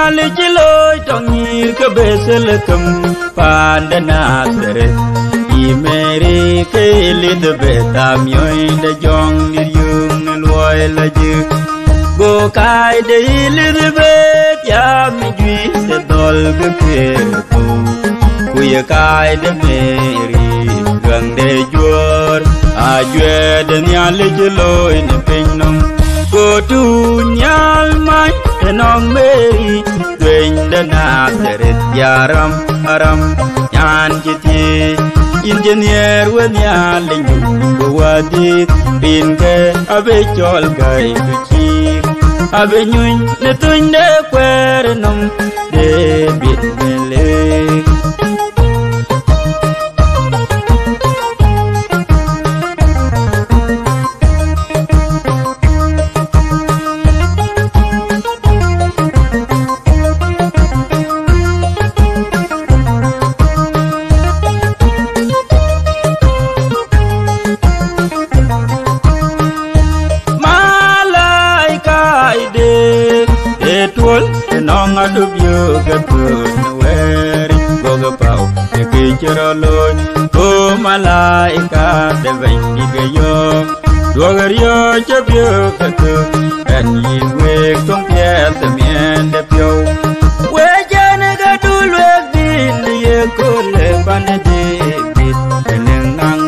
nyali chiloi tongir ke besel kem pandanateret imeri ke lid betam yoy de jong nir yung loy laje go kai de lid bet ya mi jwi de dol ke tu kuya kai de meri gang de jor a jwe de nyali chiloi ne pinnom go tu nyal mai nong meri dwen de nateret yaram aram yan jiti engineer wen ya lingu go wadi bin ke abe chol gai tu chi abe nyun ne tun de kwer nom de bit mele nong adub yo gatun weri goga pau e kichero loy o malaika de vengi ge yo dogar yo chabyo katu en yin we kong pye de mien de pyo we jana ga dul we din ye ko le ban de bit eneng nang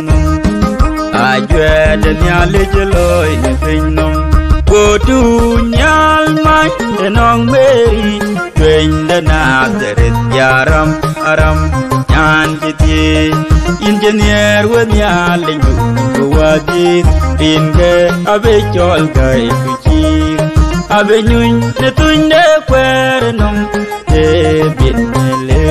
a jwe de nya le loy ni pin nom go tu nyal mai nong meri dwen de nateret yaram aram yan jiti engineer wen ya lingu go wadi bin ke abe chol gai tu chi abe nyun ne tun de kwer nom de bit mele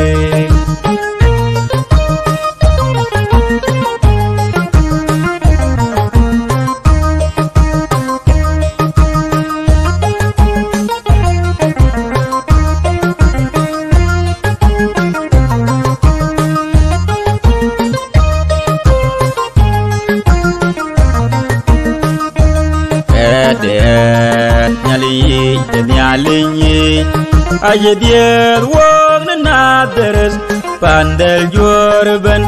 aye dier wong na deres pandel jorben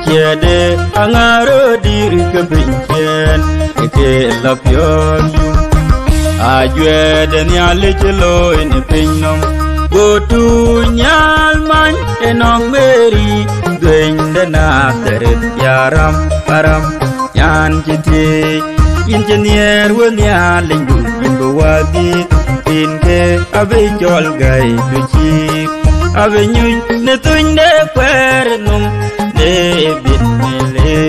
kede angaro dir ke binchen ke lapyon ajwe den yale chelo en pinnom go tu nyal man enong meri dwen de na deres yaram aram yan jiti engineer wen ya lingu go wadi bin ke abe jol gai tu chi abe nyuy ne tun de kwer num de bit mele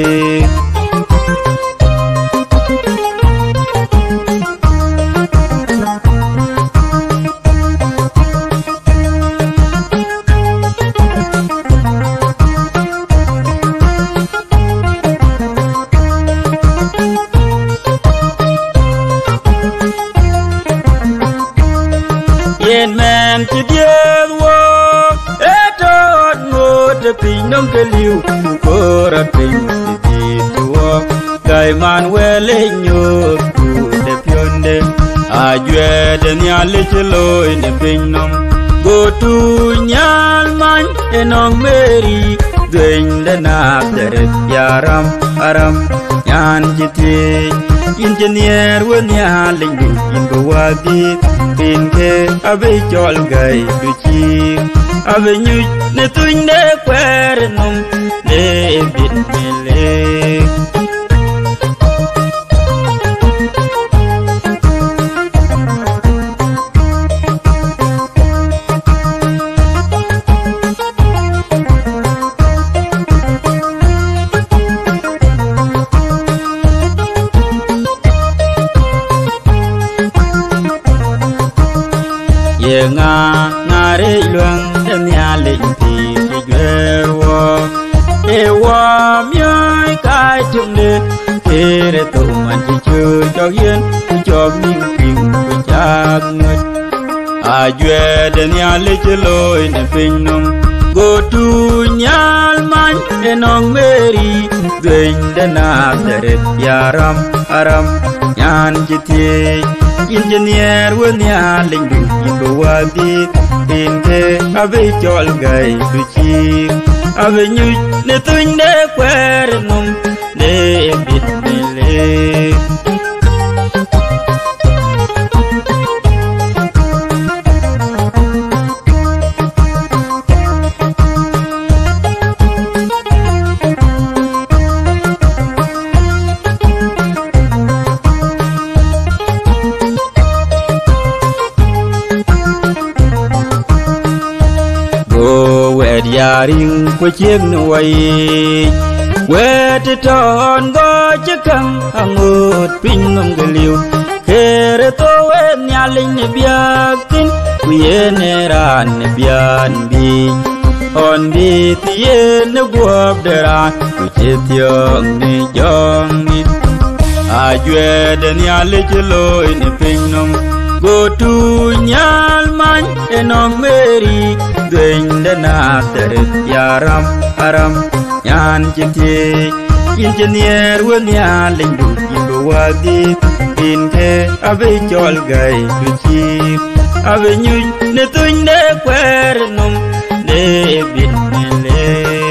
ti dier wo etot ngot pin nong ke liu ko ra pin ti tuo kai man wele nyot ku de pionde a jwe de nya le chelo ne pin nom go tu nyal man enong meri dwen de na deret yaram aram yan jiti engineer wen ya lingu go wadi bin ke abe chol gai tu chi abe nyu ne tun de kwer nom de bit mele nga ngare luang de nya le ti jwe wo e wa myai kai tum de re tu man chi chu cho yen cho min pin ku chak ngut a jwe de nya le loi ne pin nom go tu nyal man enong meri dwen de na deret yaram aram yan jiti engineer when ya lingu indo wadi tinte ave chol gai duchi ave nyu ne tunde kwer num de bit mele yaring ko chiếc nuôi quét tròn go chiếc căng angot pin nông geliu khere to en nhà linh biakin kuyen ran bian bi on bi tien guop dera ku chetiong ni jong ni a jwe den ya le loi ni pin nông go tu nyal man enong meri Dwayne na terit yaram aram yan chiti engineer when ya lindu indo wadi inke ave chol gai duchi ave nyu ne tunde kwer num de bin mele